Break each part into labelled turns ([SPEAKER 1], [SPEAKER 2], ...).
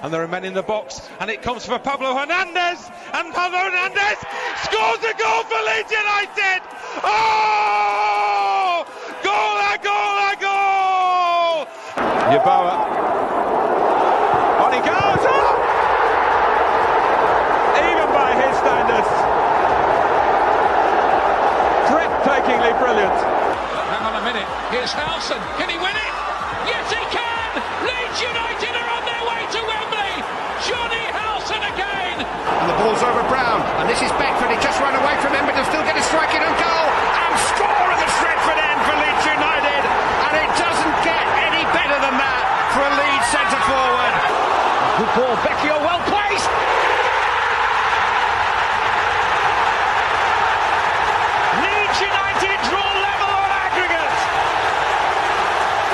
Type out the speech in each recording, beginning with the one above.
[SPEAKER 1] And there are men in the box, and it comes for Pablo Hernandez, and Pablo Hernandez scores a goal for Leeds United! Oh! Goal, a goal, a goal! Yeboah. On he goes! Oh! Even by his standards. Breathtakingly brilliant.
[SPEAKER 2] Hang on a minute, here's Howson, can he win it? Yes he can! Leeds United are on their way to Wembley! Johnny Howson again!
[SPEAKER 3] And the ball's over Brown, and this is Beckford, he just ran away from him, but he'll still get a strike in and goal! And score at the Stretford end for Leeds United! And it doesn't get any better than that for a Leeds centre-forward.
[SPEAKER 2] Good ball, Becchio well placed! Leeds United draw level on aggregate!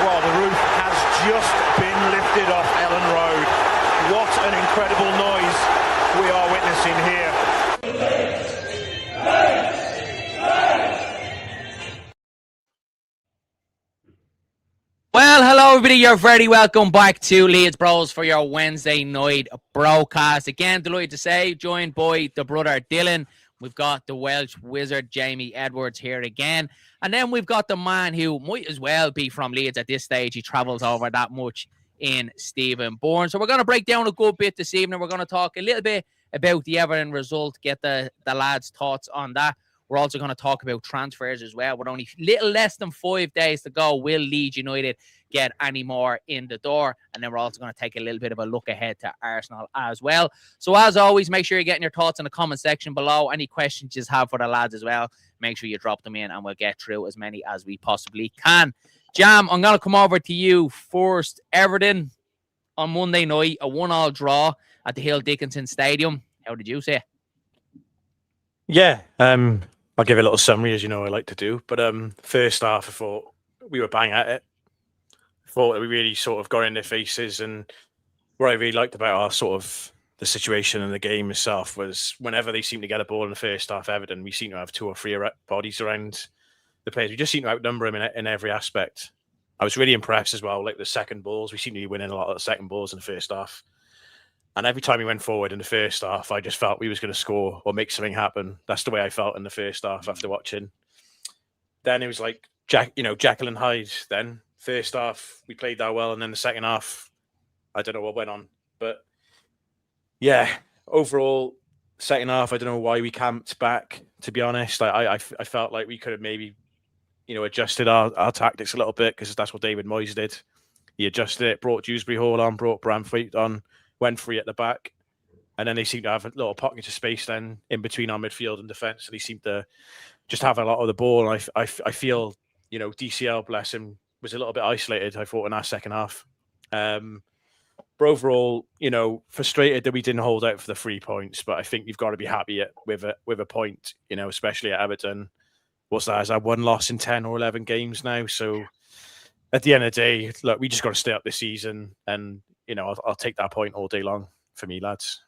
[SPEAKER 4] Well, the roof has just been lifted off Elland Road. What an incredible noise we are witnessing here.
[SPEAKER 5] Well, hello everybody, you're very welcome back to Leeds Bros for your Wednesday night broadcast. Again, delighted to say, joined by the brother Dylan. We've got the Welsh wizard Jamie Edwards here again. And then we've got the man who might as well be from Leeds at this stage. He travels over that much in Stephen Bourne. So we're going to break down a good bit this evening. We're going to talk a little bit about the Everton result, get the lads' thoughts on that. We're also going to talk about transfers as well. With only little less than 5 days to go, will Leeds United get any more in the door? And then we're also going to take a little bit of a look ahead to Arsenal as well. So as always, make sure you're getting your thoughts in the comment section below. Any questions you have for the lads as well, make sure you drop them in and we'll get through as many as we possibly can. Jam, I'm going to come over to you first. Everton on Monday night, a 1-1 draw at the Hill Dickinson Stadium. How did you see it?
[SPEAKER 6] Yeah, I'll give a little summary, as you know I like to do. But first half, I thought we were bang at it. I thought we really sort of got in their faces. And what I really liked about our sort of the situation in the game itself was whenever they seemed to get a ball in the first half, Everton, we seem to have 2 or 3 bodies around the players. We just seem to outnumber them in every aspect. I was really impressed as well, like the second balls. We seem to be winning a lot of the second balls in the first half. And every time we went forward in the first half, I just felt we was going to score or make something happen. That's the way I felt in the first half after watching. Then it was like Jekyll and Hyde. Then first half we played that well, and then the second half, I don't know what went on. But yeah, overall second half, I don't know why we camped back. To be honest, I felt like we could have maybe adjusted our tactics a little bit, because that's what David Moyes did. He adjusted it, brought Dewsbury Hall on, brought Bramthwaite on. Went free at the back, and then they seemed to have a little pocket of space then in between our midfield and defence. So they seemed to just have a lot of the ball. And I feel, DCL, bless him, was a little bit isolated, I thought, in our second half. But overall, frustrated that we didn't hold out for the 3 points. But I think you've got to be happy with a point, especially at Everton. What's that? Is that 1 loss in 10 or 11 games now? So at the end of the day, look, we just got to stay up this season, and I'll take that point all day long for me, lads.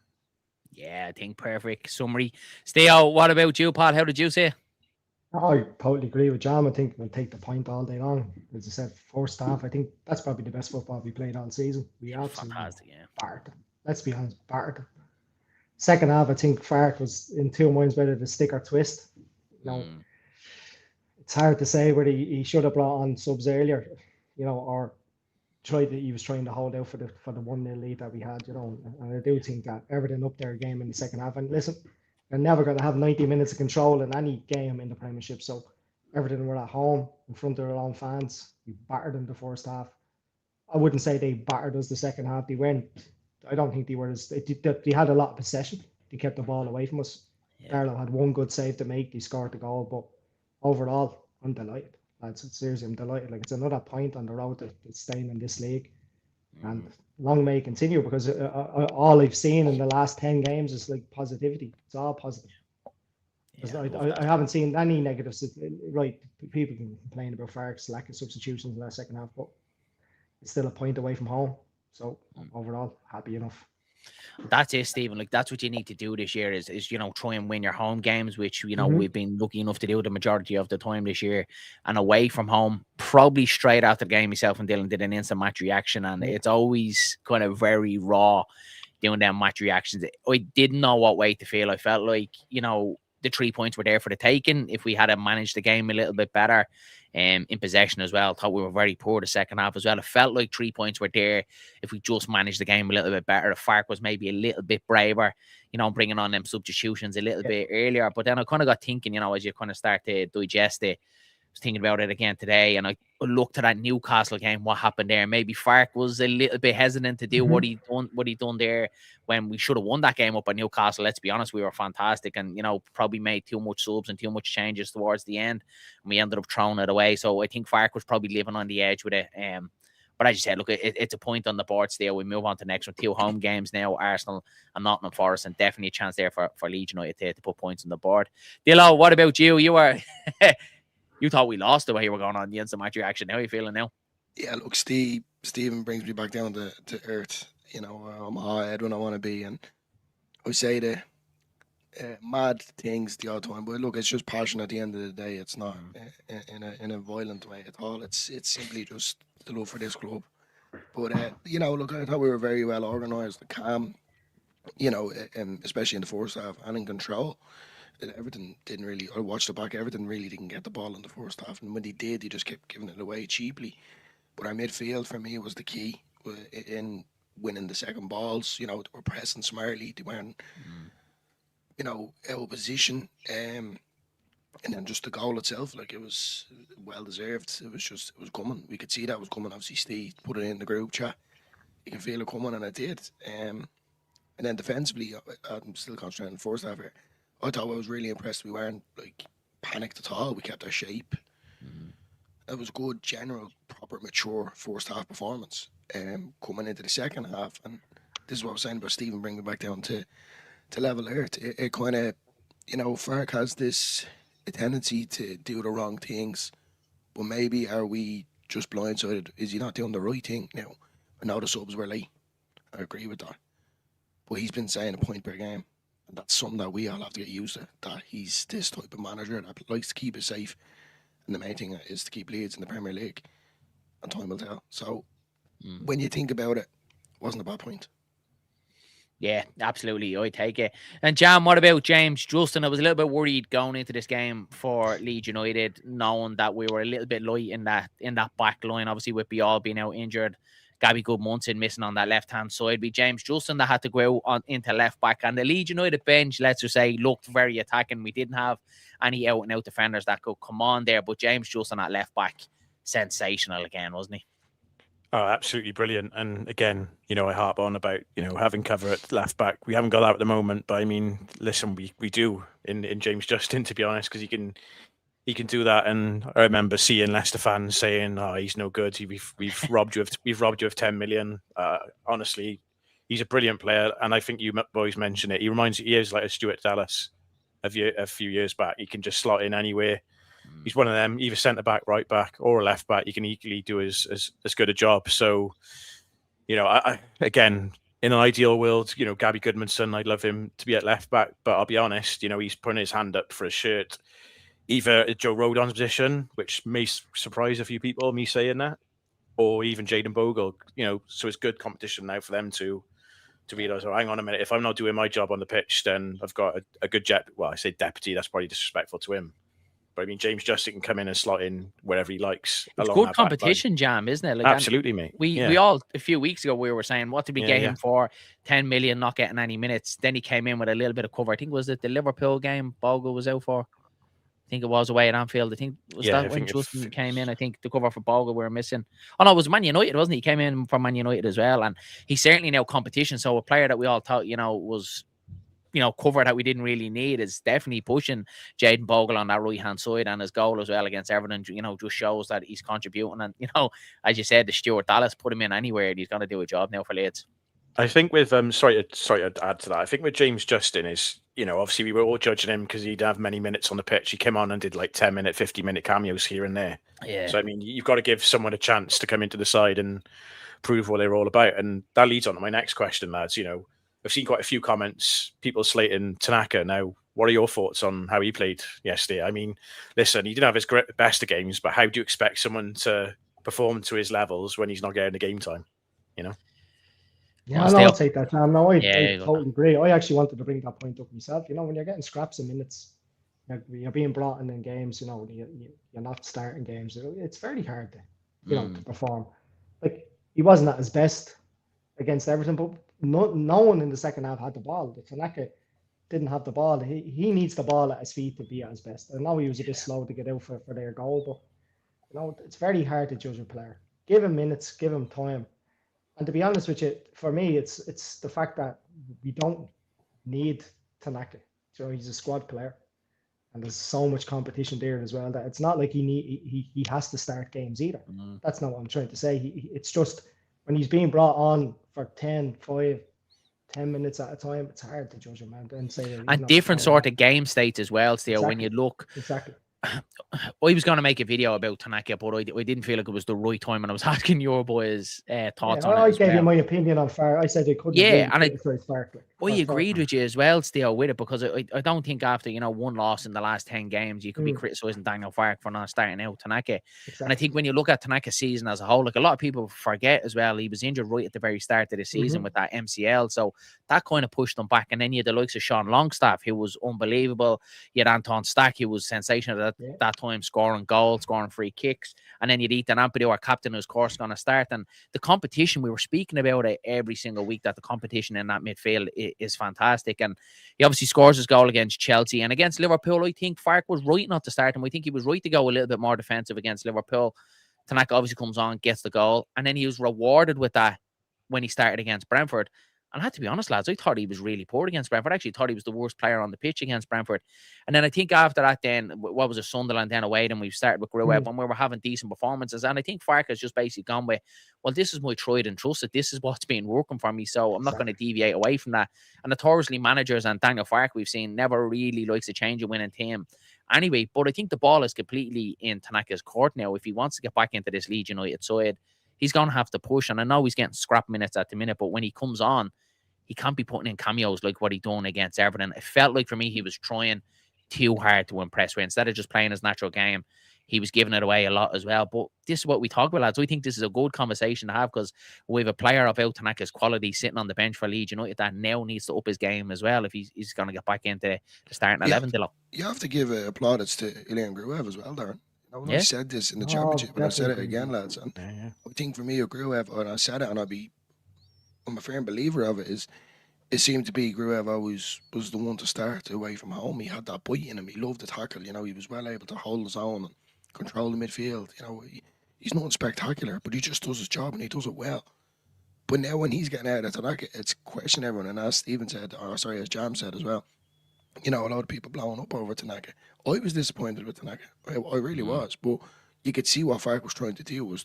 [SPEAKER 5] Yeah, I think perfect summary. Theo, what about you, Pat? How did you see it?
[SPEAKER 7] I totally agree with Jam. I think we'll take the point all day long. As I said, first half, I think that's probably the best football we played all season. We absolutely battered them. Let's be honest, battered them. Second half, I think Fark was in 2 minds whether to stick or twist. It's hard to say whether he should have brought on subs earlier, or he was trying to hold out for the 1-0 lead that we had, and I do think that Everton upped their game in the second half. And listen, they're never going to have 90 minutes of control in any game in the Premiership. So Everton were at home in front of their own fans. We battered them the first half. I wouldn't say they battered us the second half. I don't think they were they had a lot of possession. They kept the ball away from us. Yeah. Darlow had 1 good save to make. He scored the goal, but overall, I'm delighted. Seriously, I'm delighted. Like, it's another point on the road to staying in this league, and long may it continue, because all I've seen in the last 10 games is like positivity. It's all positive. Yeah, I haven't seen any negatives. Right, people can complain about Fark's lack of substitutions in that second half, but it's still a point away from home. So overall, happy enough.
[SPEAKER 5] That's it, Stephen. Like, that's what you need to do this year is try and win your home games, which
[SPEAKER 7] Mhm.
[SPEAKER 5] we've been lucky enough to do the majority of the time this year. And away from home, probably straight after the game, myself and Dylan did an instant match reaction, and it's always kind of very raw doing them match reactions. I didn't know what way to feel. I felt like the 3 points were there for the taking if we had managed the game a little bit better. In possession as well. Thought we were very poor the second half as well. It felt like 3 points were there if we just managed the game a little bit better. If Fark was maybe a little bit braver, bringing on them substitutions a little bit earlier. But then I kind of got thinking, as you kind of start to digest it, was thinking about it again today, and I looked at that Newcastle game. What happened there? Maybe Fark was a little bit hesitant to do what he done there when we should have won that game up at Newcastle. Let's be honest, we were fantastic, and probably made too much subs and too much changes towards the end, and we ended up throwing it away. So I think Fark was probably living on the edge with it. But as you said, look, it's a point on the board still. We move on to the next one. 2 home games now, Arsenal and Nottingham Forest, and definitely a chance there for Leeds United to put points on the board. Dillo, what about you? You were you thought we lost the way you were going on the instant match reaction. How are you feeling now?
[SPEAKER 8] Yeah, look, Stephen brings me back down to earth. I'm a hothead when I want to be, and I say the mad things the odd time. But look, it's just passion at the end of the day. It's not in a violent way at all. It's simply just the love for this club. But look, I thought we were very well organised, calm. Especially in the first half and in control. Everton didn't really. I watched it back. Everton really didn't get the ball in the first half, and when they did, they just kept giving it away cheaply. But our midfield for me was the key in winning the second balls. They were pressing smartly. They weren't, out of position. And then just the goal itself, like, it was well deserved. It was coming. We could see that was coming. Obviously, Steve put it in the group chat. You can feel it coming, and it did. And then defensively, I'm still concentrating on the first half here. I thought I was really impressed. We weren't panicked at all. We kept our shape. It was good, general, proper, mature first half performance. Coming into the second half, and this is what I was saying about Stephen bringing it back down to level earth. It kind of, Fark has this tendency to do the wrong things, but maybe are we just blindsided? Is he not doing the right thing now? I know the subs were late. I agree with that, but he's been saying a point per game. And that's something that we all have to get used to, that he's this type of manager that likes to keep it safe. And the main thing is to keep Leeds in the Premier League. And time will tell. So, when you think about it, it wasn't a bad point.
[SPEAKER 5] Yeah, absolutely. I take it. And Jam, what about James Justin? I was a little bit worried going into this game for Leeds United, knowing that we were a little bit light in that back line, obviously with Bial being out injured. Gabby Goodmunson missing on that left-hand side. Be James Justin that had to go out into left-back. And the Leeds United bench, let's just say, looked very attacking. We didn't have any out-and-out defenders that could come on there. But James Justin at left-back, sensational again, wasn't he?
[SPEAKER 6] Oh, absolutely brilliant. And again, I harp on about, having cover at left-back. We haven't got that at the moment. But, I mean, listen, we do in James Justin, to be honest, because he can do that. And I remember seeing Leicester fans saying, "Oh, he's no good. We've robbed you of 10 million." Honestly, he's a brilliant player, and I think you boys mentioned it. He is like a Stuart Dallas a few years back. He can just slot in anywhere. He's one of them, either centre back, right back, or a left back. He can equally do as good a job. So, I again, in an ideal world, Gabby Goodmanson, I'd love him to be at left back, but I'll be honest, he's putting his hand up for a shirt. Either Joe Rodon's position, which may surprise a few people, me saying that, or even Jaden Bogle, so it's good competition now for them to realise, oh, hang on a minute, if I'm not doing my job on the pitch, then I've got a good I say deputy, that's probably disrespectful to him. But I mean, James Justin can come in and slot in wherever he likes.
[SPEAKER 5] It's good competition, Jam, isn't it? Like,
[SPEAKER 6] absolutely, mate.
[SPEAKER 5] We all, a few weeks ago, we were saying, what did we get him for? 10 million, not getting any minutes. Then he came in with a little bit of cover. I think, was it the Liverpool game Bogle was out for? I think it was away at Anfield. I think when Justin came in. I think the cover for Bogle we were missing. Oh no, it was Man United, wasn't he? He came in from Man United as well, and he's certainly now competition. So a player that we all thought was cover that we didn't really need is definitely pushing Jaden Bogle on that right hand side, and his goal as well against Everton. Just shows that he's contributing, and as you said, the Stuart Dallas put him in anywhere, and he's going to do a job now for Leeds.
[SPEAKER 6] I think with sorry to add to that. I think with James Justin is, obviously we were all judging him because he'd have many minutes on the pitch. He came on and did like 10-minute, 50-minute cameos here and there.
[SPEAKER 5] Yeah.
[SPEAKER 6] So I mean, you've got to give someone a chance to come into the side and prove what they're all about. And that leads on to my next question, lads. I've seen quite a few comments, people slating Tanaka. Now, what are your thoughts on how he played yesterday? I mean, listen, he didn't have his best of games, but how do you expect someone to perform to his levels when he's not getting the game time? You know?
[SPEAKER 7] Yeah, I'll take that, Sam. No, I totally agree. I actually wanted to bring that point up myself. You know, when you're getting scraps of minutes, you're being brought in games, you know, you're not starting games. It's very hard to, you know, to perform. Like, he wasn't at his best against Everton, but no one in the second half had the ball. Tanaka didn't have the ball. He needs the ball at his feet to be at his best. I know he was a bit slow to get out for their goal, but, you know, it's very hard to judge a player. Give him minutes, give him time. And to be honest with you, for me, it's the fact that we don't need Tanaka. So he's a squad player, and there's so much competition there as well that it's not like he has to start games either. That's not what I'm trying to say. It's just when he's being brought on for 10 minutes at a time, it's hard to judge him, man. And say
[SPEAKER 5] and different sort of game states as well, Theo.
[SPEAKER 7] Exactly.
[SPEAKER 5] When you look,
[SPEAKER 7] exactly.
[SPEAKER 5] I was going to make a video about Tanaka, but I didn't feel like it was the right time, and I was asking your boys' thoughts on it.
[SPEAKER 7] I gave you my opinion on Fark. I said I couldn't.
[SPEAKER 5] Yeah, and
[SPEAKER 7] I
[SPEAKER 5] agreed with you as well, Theo, with it, because I don't think after, you know, one loss in the last 10 games, you could be criticising Daniel Fark for not starting out Tanaka. Exactly. And I think when you look at Tanaka's season as a whole, like a lot of people forget as well, he was injured right at the very start of the season with that MCL, so that kind of pushed him back. And then you had the likes of Sean Longstaff, who was unbelievable. You had Anton Stack, who was sensational at that time, scoring goals, scoring free kicks. And then you'd Ethan Ampadu, our captain, who's of course going to start. And the competition, we were speaking about it every single week, that the competition in that midfield is fantastic. And he obviously scores his goal against Chelsea. And against Liverpool, I think Fark was right not to start him. I think he was right to go a little bit more defensive against Liverpool. Tanaka obviously comes on, gets the goal. And then he was rewarded with that when he started against Brentford. And I had to be honest, lads, I thought he was really poor against Brentford. I actually thought he was the worst player on the pitch against Brentford. And then I think after that, then, what was it, Sunderland, then away, then we started with Gruev, and we were having decent performances. And I think Fark has just basically gone with, well, this is my tried and trusted. This is what's been working for me, so I'm not going to deviate away from that. And notoriously, managers and Daniel Fark, we've seen, never really likes to change a winning team anyway. But I think the ball is completely in Tanaka's court now. If he wants to get back into this Leeds United side, he's going to have to push. And I know he's getting scrap minutes at the minute, but when he comes on, he can't be putting in cameos like what he done against Everton. It felt like, for me, he was trying too hard to impress, where instead of just playing his natural game, he was giving it away a lot as well. But this is what we talk about, lads. I think this is a good conversation to have, because we have a player of Tanaka's quality sitting on the bench for Leeds United that now needs to up his game as well if he's going to get back into the starting 11. Dillo.
[SPEAKER 8] You have to give plaudits to Elland Road as well, Darren. I said this in the championship, but I said it again, lads. And I think for me, Gruev, and I said it, and I'm a firm believer of it, is it seemed to be Gruev always was the one to start away from home. He had that bite in him. He loved the tackle. You know, he was well able to hold his own and control the midfield. You know, he's not spectacular, but he just does his job and he does it well. But now when he's getting out of Tanaka, it's question everyone. And as Stephen said, as Jam said as well, you know, a lot of people blowing up over Tanaka. I was disappointed with Tanaka. I really was. But you could see what Fark was trying to do was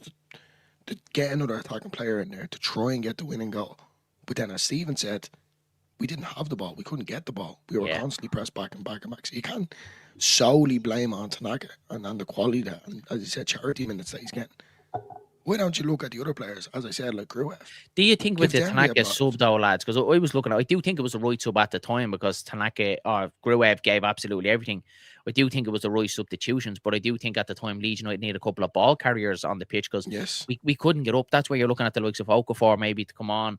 [SPEAKER 8] to get another attacking player in there to try and get the winning goal. But then, as Stephen said, we didn't have the ball. We couldn't get the ball. We were constantly pressed back and back and back. So you can't solely blame on Tanaka and the quality that, and as you said, charity minutes that he's getting. Why don't you look at the other players, as I said, like Gruev?
[SPEAKER 5] Do you think with the Tanaka sub though, lads? Because I was looking at, I do think it was the right sub at the time, because Tanaka or Gruev gave absolutely everything. I do think it was the right substitutions, but I do think at the time Leeds United needed a couple of ball carriers on the pitch, because we couldn't get up. That's where you're looking at the likes of Okafor maybe to come on.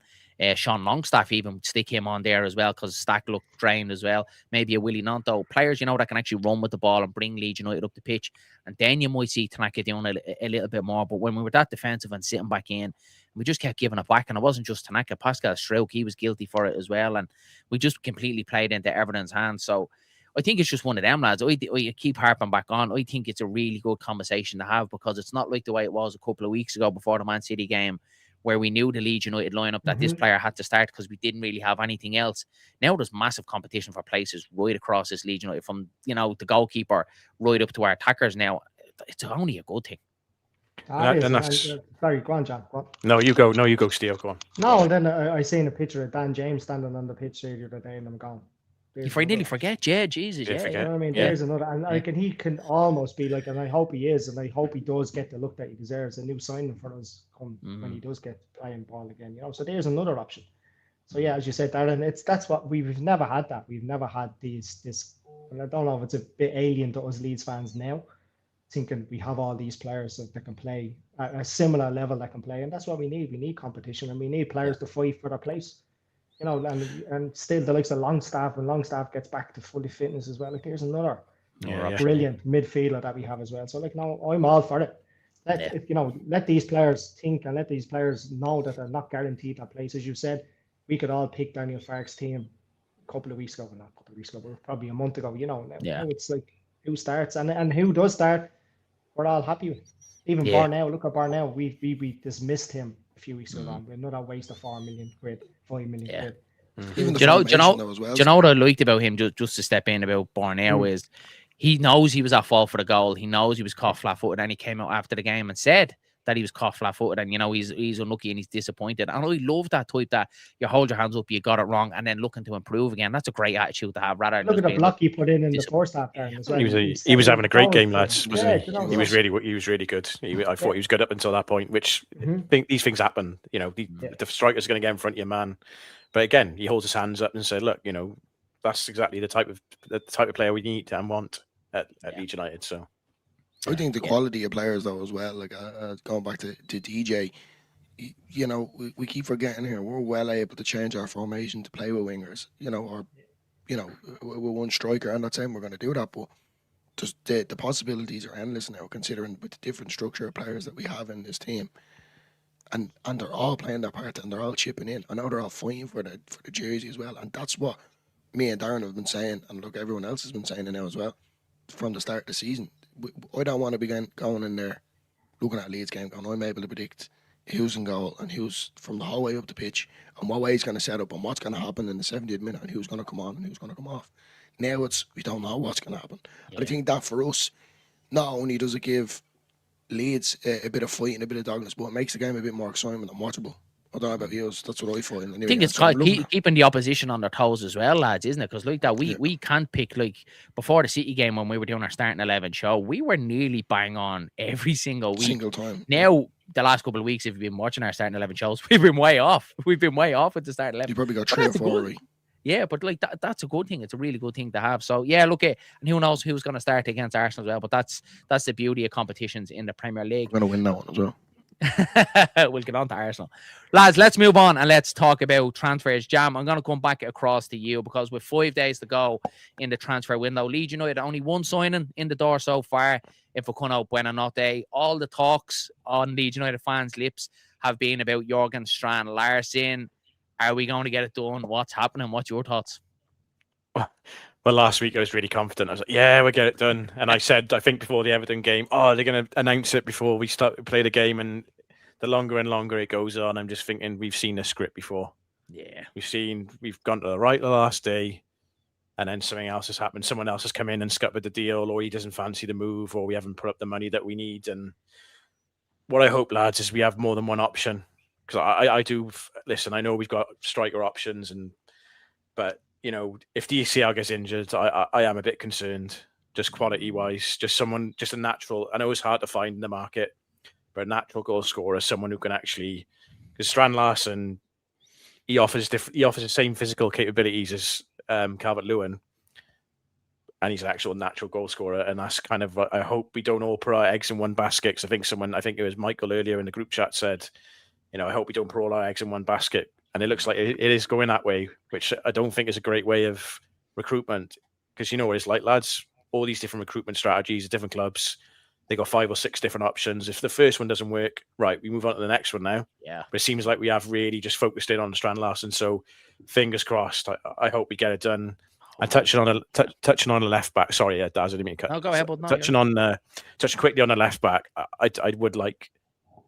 [SPEAKER 5] Sean Longstaff even stick him on there as well, because Stack looked drained as well. Maybe a Willie Nanto. Players, you know, that can actually run with the ball and bring Leeds United up the pitch. And then you might see Tanaka doing a little bit more. But when we were that defensive and sitting back in, we just kept giving it back. And it wasn't just Tanaka. Pascal Struijk, he was guilty for it as well. And we just completely played into Everton's hands. So I think it's just one of them, lads. I keep harping back on. I think it's a really good conversation to have, because it's not like the way it was a couple of weeks ago before the Man City game, where we knew the Leeds United lineup that this player had to start because we didn't really have anything else. Now there's massive competition for places right across this Leeds United, from, you know, the goalkeeper right up to our attackers now. It's only a good thing.
[SPEAKER 7] Sorry, go on, John. Go on.
[SPEAKER 6] No, you go, Steve. Go on.
[SPEAKER 7] No, and then I seen a picture of Dan James standing on the pitch there the other day, and I'm gone.
[SPEAKER 5] You nearly forget, Jesus, yeah.
[SPEAKER 7] You know what I mean? There's another, and like, and he can almost be like, and I hope he is, and I hope he does get the look that he deserves. A new signing for us when he does get playing ball again, you know. So there's another option. So yeah, as you said, Darren, that's what we've never had that. We've never had this, and I don't know if it's a bit alien to us Leeds fans now, thinking we have all these players that can play at a similar level that can play, and that's what we need. We need competition, and we need players to fight for their place. You know, and still the likes of Longstaff, when Longstaff gets back to fully fitness as well, like there's another brilliant midfielder that we have as well. So like, no, I'm all for it. Let these players think and let these players know that they're not guaranteed that place. As you said, we could all pick Daniel Farke's team a couple of weeks ago, not a couple of weeks ago, but probably a month ago. You know, now it's like who starts and who does start, we're all happy with. Even Barnell, look at Barnell. We dismissed him a few weeks ago. Another waste of 4 million quid, 5 million quid.
[SPEAKER 8] Even
[SPEAKER 5] Do you know what I liked about him, just to step in about Barnell, is he knows he was at fault for the goal. He knows he was caught flat-footed, and he came out after the game and said that he was caught flat-footed, and, you know, he's unlucky and he's disappointed. And I love that type, that you hold your hands up, you got it wrong, and then looking to improve again. That's a great attitude to have, rather than
[SPEAKER 7] look at the block he put in the first half there as well.
[SPEAKER 6] He was having a great game, lads, wasn't he? He was really good. I thought he was good up until that point, which I think these things happen. You know, the striker's going to get in front of your man. But again, he holds his hands up and said, look, you know, that's exactly the type of player we need and want at Leeds United. So
[SPEAKER 8] I think the quality of players, though, as well, like going back to DJ, you know, we keep forgetting here, we're well able to change our formation to play with wingers, you know, or, you know, with one striker. I'm not saying we're going to do that, but just the possibilities are endless now, considering with the different structure of players that we have in this team. And they're all playing their part and they're all chipping in. I know they're all fighting for the jersey as well. And that's what me and Darren have been saying, and look, everyone else has been saying it now as well, from the start of the season. I don't want to be going in there looking at Leeds game going, I'm able to predict who's in goal and who's from the whole way up the pitch and what way he's going to set up and what's going to happen in the 70th minute and who's going to come on and who's going to come off. Now we don't know what's going to happen. And I think that for us, not only does it give Leeds a bit of fight and a bit of doggedness, but it makes the game a bit more exciting and watchable. I don't know about you, that's what I find.
[SPEAKER 5] I think it's keeping the opposition on their toes as well, lads, isn't it? Because like that, we can't pick, like before the City game when we were doing our starting 11 show, we were nearly bang on every single week.
[SPEAKER 8] Single time.
[SPEAKER 5] Now, the last couple of weeks, if you've been watching our starting 11 shows, we've been way off. We've been way off at the starting 11.
[SPEAKER 8] You probably got 3 or 4 right.
[SPEAKER 5] Yeah, but like that's a good thing. It's a really good thing to have. So yeah, look at, and who knows who's going to start against Arsenal as well. But that's the beauty of competitions in the Premier League.
[SPEAKER 8] We're going to win that one as well.
[SPEAKER 5] We'll get on to Arsenal. Lads, let's move on and let's talk about transfers. Jam, I'm going to come back across to you because with 5 days to go in the transfer window, Leeds United only one signing in the door so far. If we come out buena notte, all the talks on Leeds United fans' lips have been about Jørgen Strand Larsen. Are we going to get it done? What's happening? What's your thoughts?
[SPEAKER 6] Well, last week I was really confident. I was like, yeah, we'll get it done. And I said, I think before the Everton game, they're going to announce it before we play the game. And the longer and longer it goes on, I'm just thinking we've seen this script before.
[SPEAKER 5] Yeah.
[SPEAKER 6] We've gone to the right the last day and then something else has happened. Someone else has come in and scuppered the deal, or he doesn't fancy the move, or we haven't put up the money that we need. And what I hope, lads, is we have more than one option. Because I do listen. I know we've got striker options, but you know, if DCL gets injured, I am a bit concerned, just quality wise. Just a natural. I know it's hard to find in the market, but a natural goal scorer, someone who can actually. Because Strand Larsen, he offers the same physical capabilities as Calvert-Lewin, and he's an actual natural goal scorer. And that's kind of. I hope we don't all put our eggs in one basket. Because I think it was Michael earlier in the group chat said, you know, I hope we don't put all our eggs in one basket. And it looks like it is going that way, which I don't think is a great way of recruitment. Because you know what it's like, lads, all these different recruitment strategies, different clubs, they got 5 or 6 different options. If the first one doesn't work, right, we move on to the next one now.
[SPEAKER 5] Yeah.
[SPEAKER 6] But it seems like we have really just focused in on Strand Larsen. So fingers crossed. I hope we get it done. And touching on a left back. Sorry, Daz, I didn't mean to cut.
[SPEAKER 5] No, go ahead. But
[SPEAKER 6] touching quickly on the left back. I would like.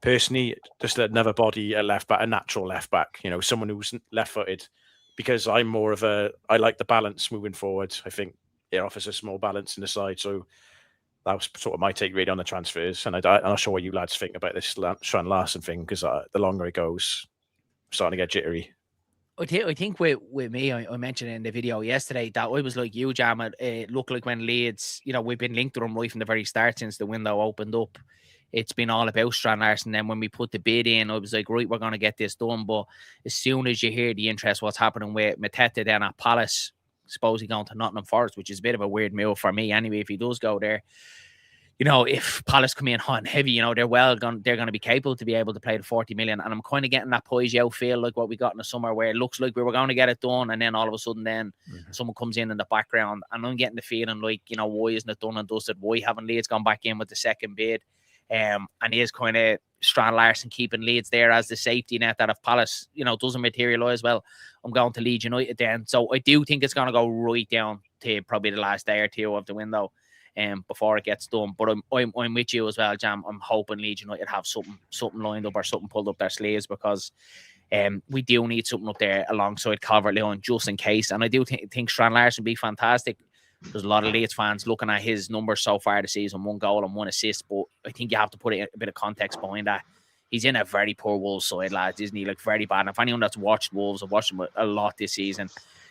[SPEAKER 6] Personally, just another body at left back, a natural left back, you know, someone who's left-footed, because I like the balance moving forward. I think it offers a small balance in the side. So that was sort of my take really on the transfers. And I'm not sure what you lads think about this Strand Larsen thing, because the longer it goes, I'm starting to get jittery.
[SPEAKER 5] I think with me, I mentioned in the video yesterday that I was like you, Jam. It looked like when Leeds, you know, we've been linked to them right from the very start since the window opened up. it's been all about Strand Larson. Then when we put the bid in, I was like, right, we're going to get this done. But as soon as you hear the interest, what's happening with Mateta then at Palace, suppose he's going to Nottingham Forest, which is a bit of a weird move for me anyway, if he does go there. You know, if Palace come in hot and heavy, you know, they're going to be capable to be able to play the 40 million. And I'm kind of getting that Peugeot feel like what we got in the summer, where it looks like we were going to get it done. And then all of a sudden, then someone comes in the background. And I'm getting the feeling like, you know, why isn't it done and dusted? Why haven't Leeds gone back in with the second bid? And he is kind of Strand Larson keeping Leeds there as the safety net that if Palace, you know, doesn't materialise, well, I'm going to Leeds United then. So I do think it's going to go right down to probably the last day or two of the window. Before it gets done, but I'm with you as well, Jam. I'm hoping Leeds United have something lined up or something pulled up their sleeves, because we do need something up there alongside Calvert-Lewin just in case. And I do think Strand Larson would be fantastic. There's a lot of Leeds fans looking at his numbers so far this season, 1 goal and 1 assist, but I think you have to put a bit of context behind that. He's in a very poor Wolves side, lads, isn't he? Like, very bad. And if anyone that's watched Wolves, I've watched him a lot this season,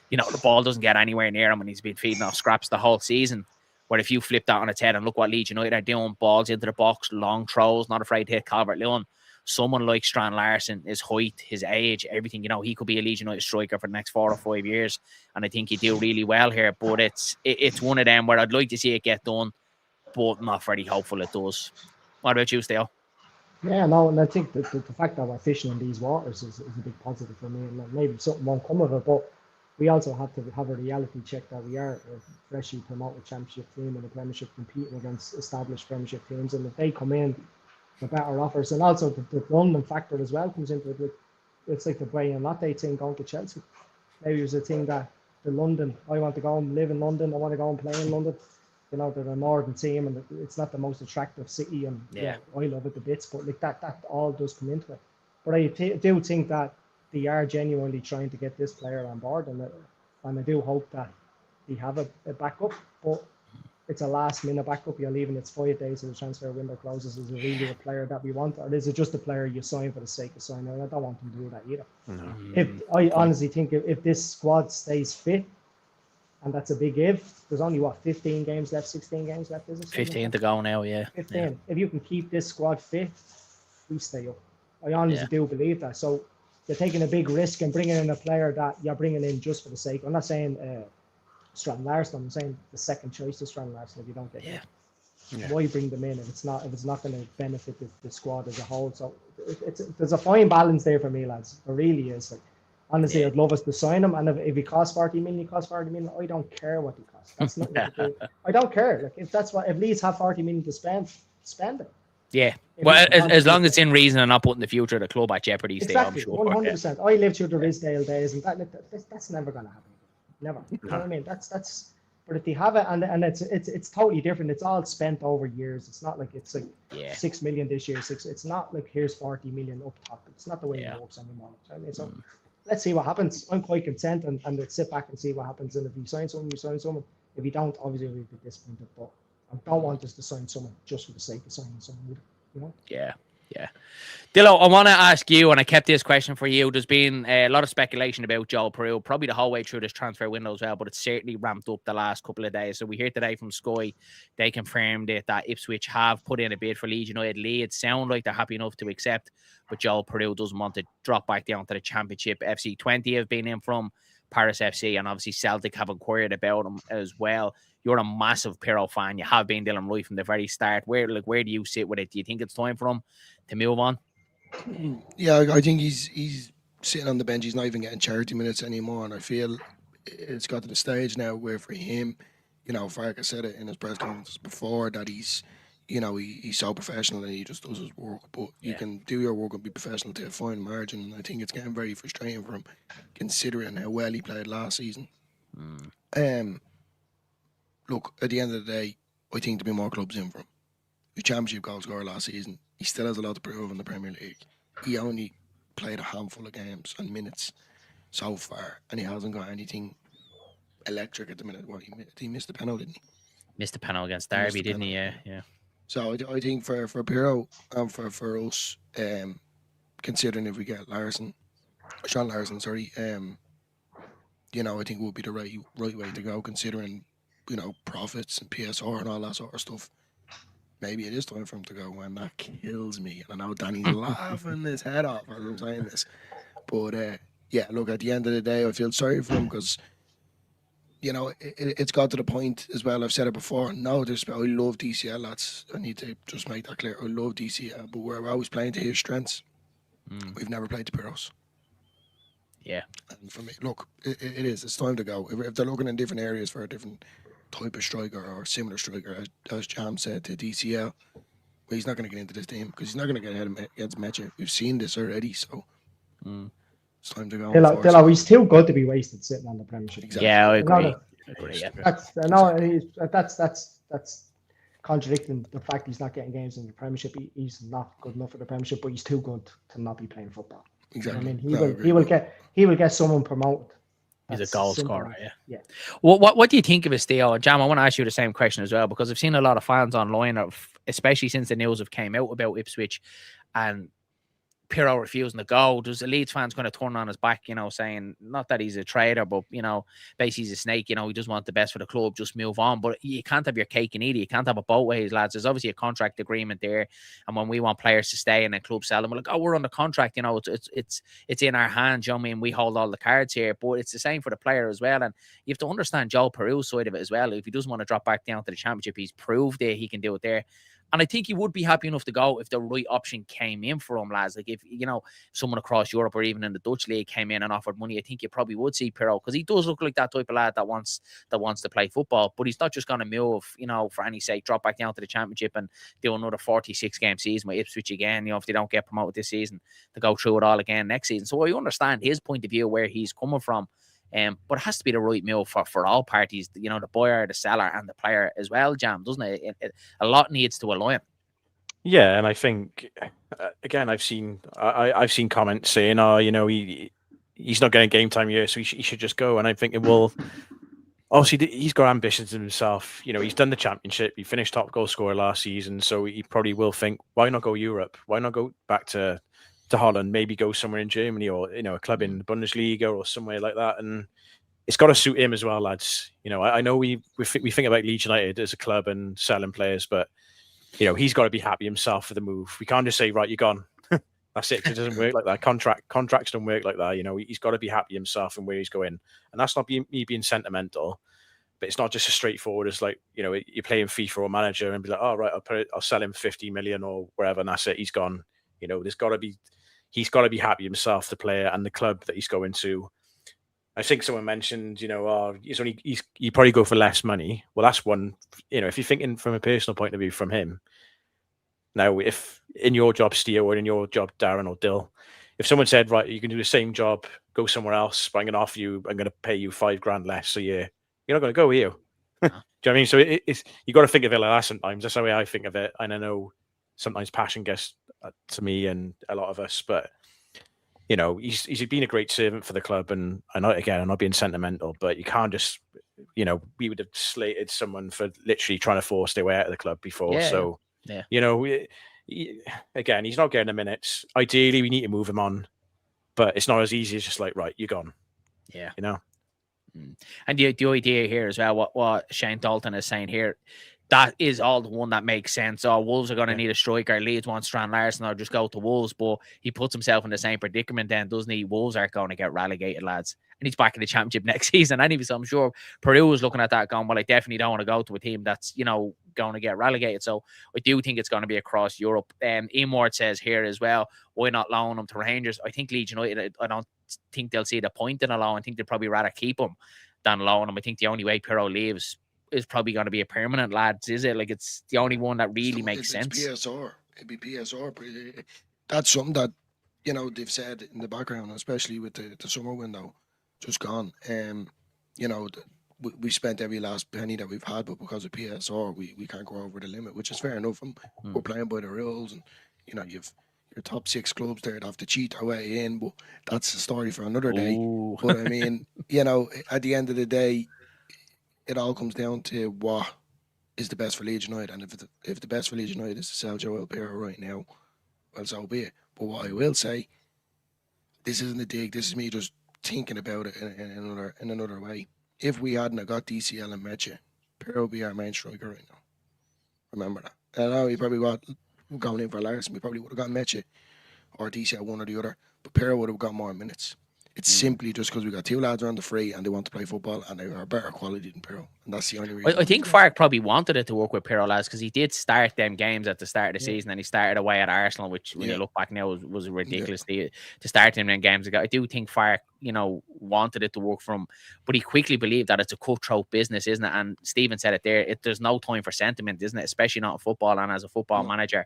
[SPEAKER 5] you know, the ball doesn't get anywhere near him, and he's been feeding off scraps the whole season. Where if you flip that on its head and look what Leeds United are doing, balls into the box, long throws, not afraid to hit Calvert-Lewin. Someone like Strand Larson, his height, his age, everything, you know, he could be a Leeds United striker for the next 4 or 5 years. And I think he'd do really well here. But it's one of them where I'd like to see it get done, but not very hopeful it does. What about you, Steele?
[SPEAKER 7] Yeah, no, and I think the fact that we're fishing in these waters is a big positive for me. And maybe something won't come of it, but we also have to have a reality check that we are a freshly promoted championship team in the Premiership, competing against established Premiership teams. And if they come in with better offers, and also the London factor as well comes into it. It's like the Brian Latte thing going to Chelsea. Maybe it was a thing that the London, I want to go and live in London, I want to go and play in London. You know, they're a northern team, and it's not the most attractive city, and yeah, I love it the bits, but like that all does come into it. But I do think that they are genuinely trying to get this player on board, and I do hope that they have a backup, but it's a last minute backup. You're leaving, it's 5 days of the transfer window closes. Is it really a player that we want, or is it just a player you sign for the sake of signing? I don't want them to do that either. No. I honestly think if this squad stays fit, and that's a big if, there's only 15 games left, 16 games left, is it?
[SPEAKER 5] 15 to go now, yeah.
[SPEAKER 7] 15. Yeah. If you can keep this squad fit, we stay up. I honestly do believe that. So you're taking a big risk and bringing in a player that you're bringing in just for the sake. I'm not saying Strand Larson. I'm saying the second choice is Strand Larson. If you don't get him, why bring them in if it's not going to benefit the squad as a whole? So there's a fine balance there for me, lads. There really is. Like, honestly, I'd love us to sign him, and if he costs 40 million, he costs 40 million. I don't care what he costs. That's not what to do. I don't care. Like, if Leeds have 40 million to spend it. Yeah.
[SPEAKER 5] Well, as long as it's in reason and not putting the future of the club at jeopardy,
[SPEAKER 7] exactly,
[SPEAKER 5] stay, I'm sure.
[SPEAKER 7] 100%. I lived through the Risdale days, and that's never going to happen. Never. You know what I mean? That's. But if they have it, and it's totally different. It's all spent over years. It's not like it's like 6 million this year. It's not like here's 40 million up top. It's not the way it works anymore. I mean, so let's see what happens. I'm quite content, and let's sit back and see what happens. And if you sign someone, you sign someone. If you don't, obviously we'll be disappointed. But I don't want us to sign someone just for the sake of signing someone either. You know?
[SPEAKER 5] Yeah. Dillo, I want to ask you, and I kept this question for you. There's been a lot of speculation about Joel Pereira, probably the whole way through this transfer window as well, but it's certainly ramped up the last couple of days. So we hear today from Sky, they confirmed it that Ipswich have put in a bid for Leeds United. Leeds sound like they're happy enough to accept, but Joel Pereira doesn't want to drop back down to the Championship. FC 20 have been in from Paris FC, and obviously Celtic have inquired about him as well. You're a massive Pirro fan. You have been, Dylan, right from the very start. Where do you sit with it? Do you think it's time for him to move on?
[SPEAKER 8] Yeah, I think he's sitting on the bench. He's not even getting charity minutes anymore, and I feel it's got to the stage now where for him, you know, Farkas said it in his press conference before that he's so professional and he just does his work. But you can do your work and be professional to a fine margin, and I think it's getting very frustrating for him, considering how well he played last season. Look, at the end of the day, I think there'll be more clubs in for him. The Championship goal scorer last season, he still has a lot to prove in the Premier League. He only played a handful of games and minutes so far, and he hasn't got anything electric at the minute. Well, he missed the penalty, didn't he?
[SPEAKER 5] Missed the penalty against Derby, didn't he? Yeah.
[SPEAKER 8] So I think for Pirro and for us, considering if we get Sean Larson, you know, I think it would be the right way to go, considering, you know, profits and PSR and all that sort of stuff. maybe it is time for him to go, and that kills me. And I know Danny's laughing his head off as I'm saying this. But yeah, look, at the end of the day, I feel sorry for him because, you know, it's got to the point as well. I've said it before. No, I love DCL, lads. I need to just make that clear. I love DCL, but we're always playing to his strengths. We've never played to Piros.
[SPEAKER 5] Yeah.
[SPEAKER 8] And for me, look, it is. It's time to go. If they're looking in different areas for a different type of striker or similar striker, as Jam said to DCL, well, he's not going to get into this team because he's not going to get ahead against Mecha. We've seen this already, so it's time to go.
[SPEAKER 7] Dillo, he's too good to be wasted sitting on the Premiership.
[SPEAKER 8] Exactly.
[SPEAKER 5] Yeah, I agree.
[SPEAKER 7] That's contradicting the fact he's not getting games in the Premiership. He's not good enough for the Premiership, but he's too good to not be playing football.
[SPEAKER 8] Exactly.
[SPEAKER 7] I mean, he will get someone promoted.
[SPEAKER 5] He's a goal scorer,
[SPEAKER 7] yeah.
[SPEAKER 5] What do you think of his deal, Jam? I want to ask you the same question as well, because I've seen a lot of fans online, especially since the news have came out about Ipswich and Pirro refusing to go. Does the Leeds fans going to turn on his back, you know, saying not that he's a traitor, but, you know, basically he's a snake, you know, he doesn't want the best for the club, just move on. But you can't have your cake and eat it. You can't have it both ways, lads. There's obviously a contract agreement there, and when we want players to stay and the club sell them, we're like, oh, we're on the contract, you know, it's in our hands, you know what I mean? We hold all the cards here, but it's the same for the player as well. And you have to understand Joe Peru's side of it as well. If he doesn't want to drop back down to the Championship, he's proved that he can do it there. And I think he would be happy enough to go if the right option came in for him, lads. Like if, you know, someone across Europe or even in the Dutch league came in and offered money, I think you probably would see Pirro, because he does look like that type of lad that wants to play football. But he's not just going to move, you know, for any sake, drop back down to the Championship and do another 46-game season with Ipswich again, you know, if they don't get promoted this season, to go through it all again next season. So I understand his point of view, where he's coming from. But it has to be the right move for all parties, you know, the buyer, the seller, and the player as well, Jam, doesn't it? A lot needs to align.
[SPEAKER 6] Yeah, and I think again, I've seen comments saying, "Oh, you know, he's not getting game time here, so he should just go." And I'm thinking, well, obviously he's got ambitions in himself. You know, he's done the Championship, he finished top goal scorer last season, so he probably will think, why not go Europe? Why not go back to Holland? Maybe go somewhere in Germany, or, you know, a club in the Bundesliga or somewhere like that. And it's got to suit him as well, lads. You know, I know we think about Leeds United as a club and selling players, but, you know, he's got to be happy himself for the move. We can't just say, right, you're gone. That's it. It doesn't work like that. Contracts don't work like that. You know, he's got to be happy himself and where he's going. And that's not me being sentimental, but it's not just as straightforward as, like, you know, you're playing FIFA or manager and be like, oh, right, I'll sell him 50 million or wherever, and that's it. He's gone. You know, he's got to be happy himself, the player, and the club that he's going to. I think someone mentioned, you know, you probably go for less money. Well, that's one, you know, if you're thinking from a personal point of view from him. Now, if in your job, Steve, or in your job, Darren or Dill, if someone said, right, you can do the same job, go somewhere else, but I'm going to pay you $5,000 less a year, you're not going to go, are you? Do you know what I mean? So it's, you got to think of it like that sometimes. That's the way I think of it. And I know sometimes passion gets to me and a lot of us, but, you know, he's been a great servant for the club. And I'm not being sentimental, but you can't just, you know, we would have slated someone for literally trying to force their way out of the club before. Yeah. So, yeah, you know, again, he's not getting the minutes. Ideally, we need to move him on, but it's not as easy as just like, right, you're gone.
[SPEAKER 5] Yeah,
[SPEAKER 6] you know.
[SPEAKER 5] And the idea here as well, what Shane Dalton is saying here, that is all the one that makes sense. Oh, Wolves are going to need a striker. Leeds want Strand Larson, or just go to Wolves. But he puts himself in the same predicament then, doesn't he? Wolves aren't going to get relegated, lads. And he's back in the Championship next season anyway. So I'm sure Peru was looking at that going, well, I definitely don't want to go to a team that's, you know, going to get relegated. So I do think it's going to be across Europe. Ian Ward says here as well, why not loan him to Rangers? I think Leeds United, I don't think they'll see the point in a loan. I think they'd probably rather keep him than loan him. I think the only way Pirro leaves is probably going to be a permanent, lads, is it? Like, it's the only one that really makes sense.
[SPEAKER 8] PSR. It'd be PSR. That's something that, you know, they've said in the background, especially with the summer window just gone. You know, we spent every last penny that we've had, but because of PSR, we can't go over the limit, which is fair enough. We're playing by the rules, and, you know, you've your top 6 clubs there that have to cheat their way in, but that's a story for another day. Ooh. But I mean, you know, at the end of the day, it all comes down to what is the best for Leeds United. And if the best for Leeds United is to sell Joel Pirro right now, well, so be it. But what I will say, this isn't a dig. This is me just thinking about it in another way. If we hadn't got DCL and Mecha, Pirro would be our main striker right now. Remember that. I know he probably got going in for Larson. We probably would have got Meche or DC one or the other, but Pero would have got more minutes. It's simply just because we got two lads around the free and they want to play football and they are better quality than Pero, and that's the only reason.
[SPEAKER 5] I think Fark probably wanted it to work with Pirlo, lads, because he did start them games at the start of the season, and he started away at Arsenal, which when you look back now was ridiculous to start him in games ago. I do think Fark, wanted it to work for him, but he quickly believed that it's a cutthroat business, isn't it? And Stephen said it there. There's no time for sentiment, isn't it? Especially not in football and as a football manager.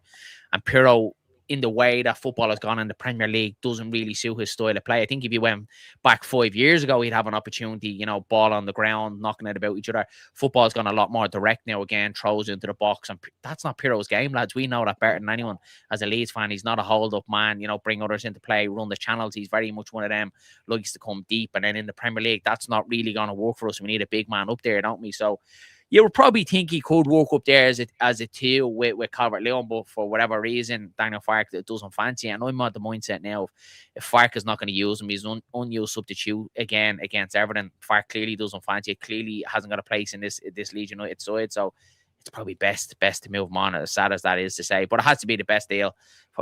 [SPEAKER 5] And Pirlo, in the way that football has gone in the Premier League, doesn't really suit his style of play. I think if you went back 5 years ago, he'd have an opportunity, ball on the ground, knocking it about each other. Football's gone a lot more direct now again, throws into the box, and that's not Pirlo's game, lads. We know that better than anyone. As a Leeds fan, he's not a hold-up man, bring others into play, run the channels. He's very much one of them, likes to come deep. And then in the Premier League, that's not really going to work for us. We need a big man up there, don't we? So you would probably think he could work up there as a two with Calvert-Lewin, but for whatever reason, Daniel Farke doesn't fancy it. And I'm at the mindset now, if Farke is not going to use him, he's an unused substitute again against Everton. Farke clearly doesn't fancy it, clearly hasn't got a place in this Leeds United side, so it's probably best to move him on, as sad as that is to say. But it has to be the best deal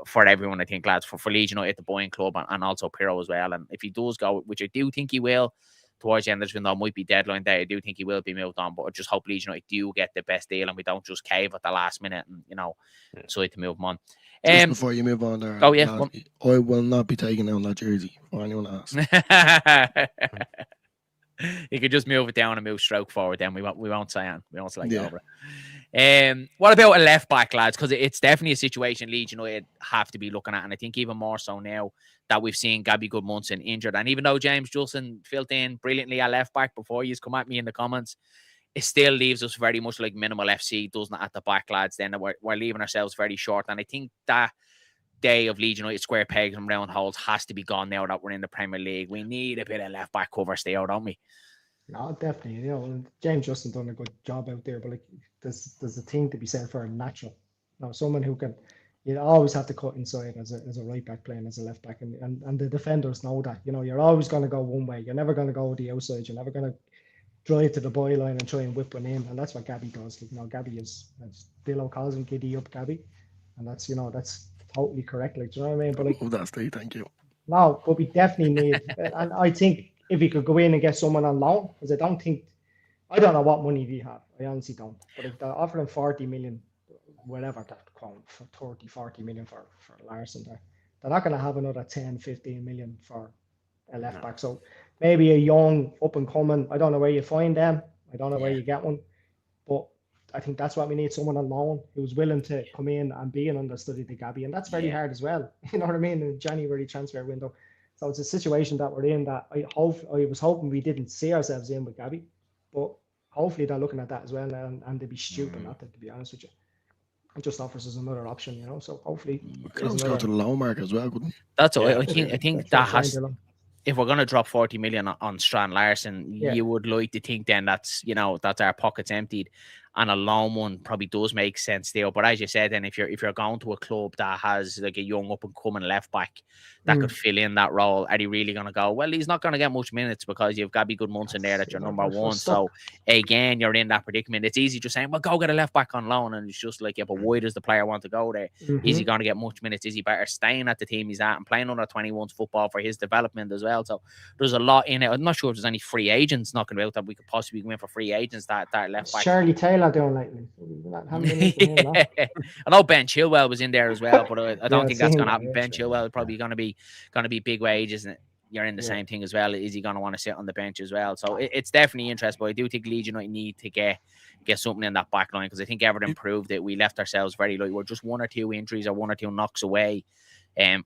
[SPEAKER 5] for everyone, I think, lads, for Leeds United, the buying club, and also Pirlo as well. And if he does go, which I do think he will, towards the end of this window, might be deadline day, I do think he will be moved on, but I just hope Leeds United do get the best deal and we don't just cave at the last minute and, decide to move him on.
[SPEAKER 8] Just before you move on there, I will not be taking down that jersey for anyone else.
[SPEAKER 5] You could just move it down and move stroke forward, then we won't say on. We won't select over it. What about a left back, lads? Because it's definitely a situation Leeds United have to be looking at, and I think even more so now that we've seen Gabby Goodmunson injured. And even though James Justin filled in brilliantly at left back before, you come at me in the comments, it still leaves us very much like minimal FC, doesn't it, at the back, lads? Then we're leaving ourselves very short, and I think that day of Leeds United square pegs and round holes has to be gone now that we're in the Premier League. We need a bit of left back cover still, don't we?
[SPEAKER 7] No, definitely. James Justin done a good job out there, but there's a thing to be said for a natural. Someone who can. You always have to cut inside as a right back playing as a left back, and the defenders know that. You're always going to go one way. You're never going to go the outside. You're never going to drive to the byline and try and whip one in, and that's what Gabby does. Gabby is, as Dillo calls him, giddy up Gabby, and that's that's totally correct. Do you know what I mean? But
[SPEAKER 8] that's Steve. Thank you.
[SPEAKER 7] No, but we definitely need, and I think if we could go in and get someone on loan, because I don't know what money we have. I honestly don't. But if they're offering 40 million, whatever that quote, for 30, 40 million for Larson, they're not going to have another 10, 15 million for a left back. So maybe a young up and coming. I don't know where you find them. I don't know where you get one. But I think that's what we need, someone on loan who's willing to come in and be an understudy to Gabby. And that's very hard as well. You know what I mean? In the January transfer window. So it's a situation that we're in that I was hoping we didn't see ourselves in with Gabby. But hopefully they're looking at that as well now, and they'd be stupid not to be honest with you. It just offers us another option, So hopefully
[SPEAKER 8] we could also go to the loan market as well, couldn't we?
[SPEAKER 5] That's all. I think that has. If we're going to drop 40 million on Strand Larson, you would like to think then that's our pockets emptied, and a loan one probably does make sense still. But as you said, then if you're going to a club that has like a young up and coming left back that could fill in that role, are you really going to go, well, he's not going to get much minutes because you've Gabby Goodmunson there that you're number one. So again, you're in that predicament. It's easy just saying, well, go get a left back on loan, and it's just like, but why does the player want to go there? Is he going to get much minutes? Is he better staying at the team he's at and playing under 21s football for his development as well? So there's a lot in it. I'm not sure if there's any free agents knocking about that we could possibly go in for free agents that left back.
[SPEAKER 7] Charlie Taylor doing lately.
[SPEAKER 5] I know Ben Chilwell was in there as well, but I don't think that's going to happen. Ben Chilwell is probably going to be big wages, and you're in the same thing as well. Is he going to want to sit on the bench as well? So it's definitely interesting. But I do think Leeds United need to get something in that back line, because I think Everton proved that we left ourselves very light. We're just one or two injuries or one or two knocks away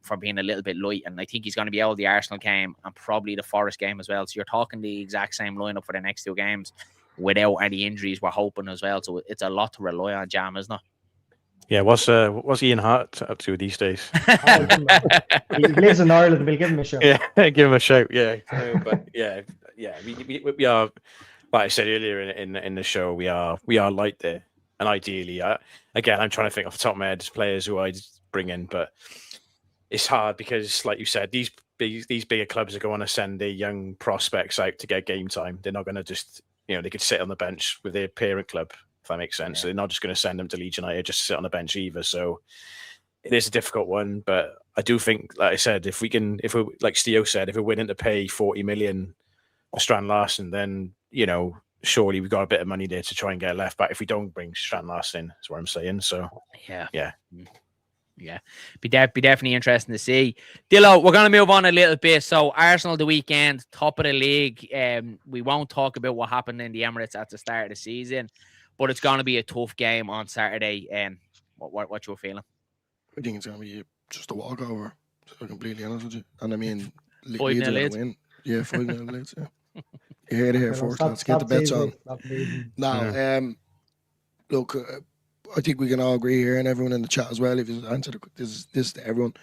[SPEAKER 5] from being a little bit light, and I think he's going to be out of the Arsenal game and probably the Forest game as well. So you're talking the exact same lineup for the next two games without any injuries, we're hoping as well. So it's a lot to rely on, Jam, isn't it?
[SPEAKER 6] Yeah, what's Ian Hart up to these days?
[SPEAKER 7] He lives in Ireland. We'll give him a shout.
[SPEAKER 6] Yeah, give him a shout. Yeah, but yeah. We are, like I said earlier in the show, we are light there, and ideally, again, I'm trying to think off the top of my head players who I'd bring in, but it's hard because, like you said, these bigger clubs are going to send their young prospects out to get game time. They're not going to just, they could sit on the bench with their parent club if that makes sense. So they're not just going to send him to Leeds United just to sit on the bench either. So it is a difficult one, but I do think, like I said, if we like Steve said, if we're willing to pay 40 million for Strand Larsen, then surely we've got a bit of money there to try and get a left back if we don't bring Strand Larsen in, is what I'm saying. So yeah.
[SPEAKER 5] Be definitely interesting to see. Dillo, we're going to move on a little bit. So Arsenal the weekend, top of the league. We won't talk about what happened in the Emirates at the start of the season, but it's going to be a tough game on Saturday. What you're feeling?
[SPEAKER 8] I think it's going to be just a walkover, to be completely honest with you. And I mean,
[SPEAKER 5] 5-0
[SPEAKER 8] Leeds are going
[SPEAKER 5] Leeds.
[SPEAKER 8] to win. Yeah, 5-0 Leeds, yeah. You heard it here first. Let's get the bets on. Now, look, I think we can all agree here, and everyone in the chat as well, if you answer this to everyone,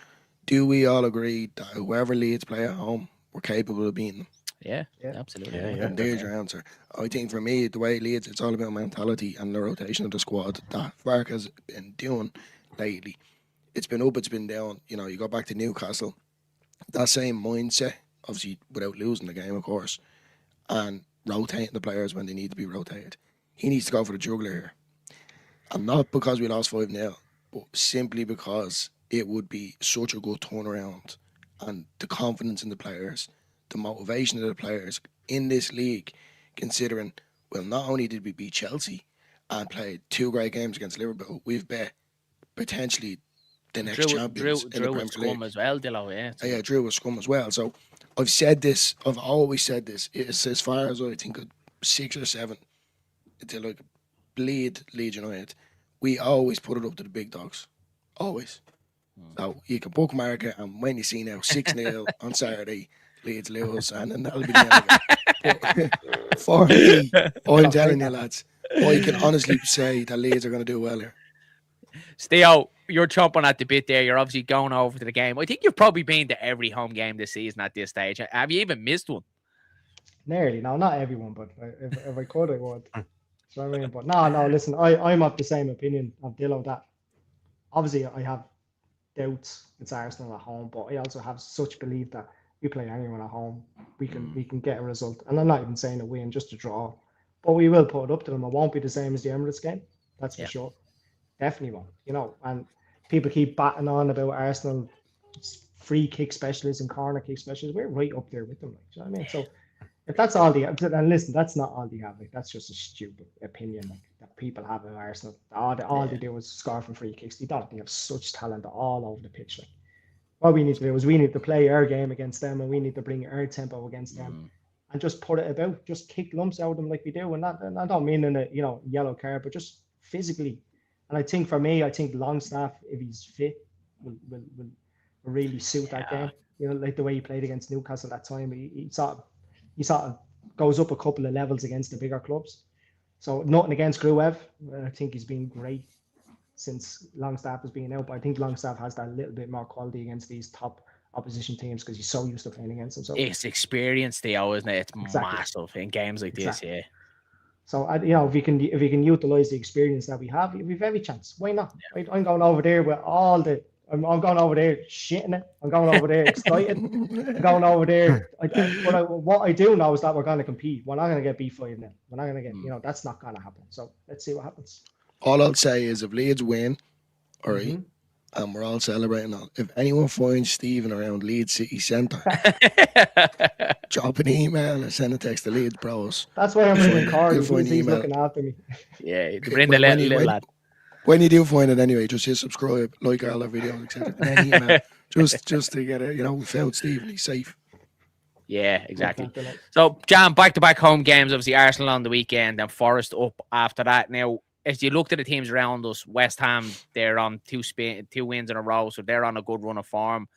[SPEAKER 8] do we all agree that whoever Leeds play at home, we're capable of beating them?
[SPEAKER 5] Yeah, absolutely.
[SPEAKER 8] And there's your answer. I think for me, the way Leeds, it's all about mentality and the rotation of the squad that Fark has been doing lately. It's been up, it's been down. You go back to Newcastle, that same mindset, obviously without losing the game, of course, and rotating the players when they need to be rotated. He needs to go for the juggler here. And not because we lost 5-0, but simply because it would be such a good turnaround, and the confidence in the players, the motivation of the players in this league, considering, well, not only did we beat Chelsea and played 2 great games against Liverpool, we've bet potentially the next champions in the Premier League.
[SPEAKER 5] Scum as well, Dillo,
[SPEAKER 8] yeah, Drew was scum as well. So I've said this, I've always said this. It's as far as I think 6 or 7 to bleed Leeds United. We always put it up to the big dogs. Always. So you can bookmark it, and when you see now 6-0 on Saturday, Leeds lose, and then that'll be the end of it. But for me, I'm telling you, lads, I can honestly say that Leeds are going to do well here.
[SPEAKER 5] Steve, you're chomping at the bit there. You're obviously going over to the game. I think you've probably been to every home game this season at this stage. Have you even missed one?
[SPEAKER 7] Nearly. No, not everyone, but if I could, I would. So I mean, but no, listen, I'm of the same opinion of Dillo that obviously I have doubts it's Arsenal at home, but I also have such belief that we play anyone at home, we can get a result. And I'm not even saying a win, just a draw. But we will put it up to them. It won't be the same as the Emirates game, that's for sure. Definitely won't. And people keep batting on about Arsenal free kick specialists and corner kick specialists. We're right up there with them. You know what I mean? So if that's all they have, and listen, that's not all they have. That's just a stupid opinion that people have of Arsenal. All they do is score from free kicks. They have such talent all over the pitch. What we need to do is we need to play our game against them, and we need to bring our tempo against them, and just put it about. Just kick lumps out of them like we do. And I don't mean in a yellow card, but just physically. And I think for me, Longstaff, if he's fit, will really suit that game. Like the way he played against Newcastle that time. He sort of goes up a couple of levels against the bigger clubs. So nothing against Gruev. I think he's been great since Longstaff has been out. But I think Longstaff has that little bit more quality against these top opposition teams because he's so used to playing against them. So
[SPEAKER 5] it's experience, Theo, isn't it? It's massive in games like this. Yeah.
[SPEAKER 7] So if we can utilize the experience that we have every chance. Why not? Yeah. I'm going over there with all the. I'm going over there shitting it. I'm going over there excited. I'm going over there. What I do know is that we're going to compete. We're not going to get B5 now. We're not going to get. That's not going to happen. So let's see what happens.
[SPEAKER 8] All I'll say is if Leeds win, all right, and we're all celebrating. If anyone finds Stephen around Leeds City Centre, drop an email or send a text to Leeds Bros.
[SPEAKER 7] That's why I'm doing cards. He's looking after me.
[SPEAKER 5] Yeah, bring the little lad.
[SPEAKER 8] When you do find it anyway, just hit subscribe, like all our videos, etc. And then email, just to get it. We found Stephen. He's safe.
[SPEAKER 5] Yeah, exactly. So, John, back-to-back home games. Obviously, Arsenal on the weekend and Forest up after that. Now, as you looked at the teams around us, West Ham, they're on two wins in a row, so they're on a good run of form.